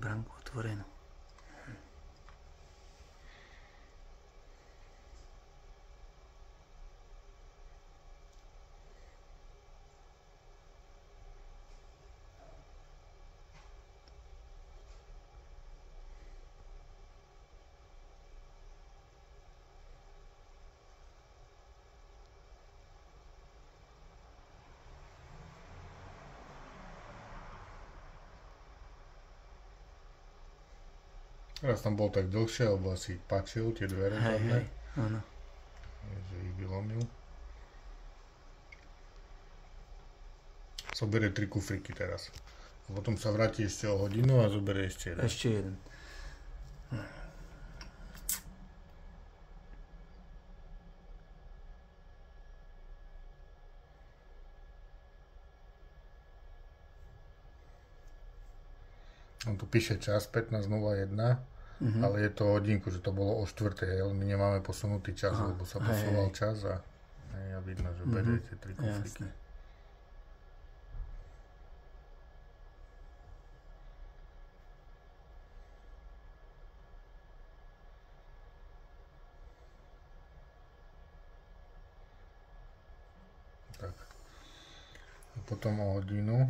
bránku otvorenú. Teraz tam bol tak dlhšie, lebo asi pačil tie dvere zadné. Hej, áno. Že ich vylomil. Zoberie 3 kufriky teraz. A potom sa vráti ešte o hodinu a zoberie ešte jeden. Ešte jeden. On tu píše čas 15:01, ale je to hodinku, že to bolo o 4:00, ale my nemáme posunutý čas, lebo sa posúval čas a vidno, že beriete 3 kufriky. Jasne. Tak. A potom o hodinu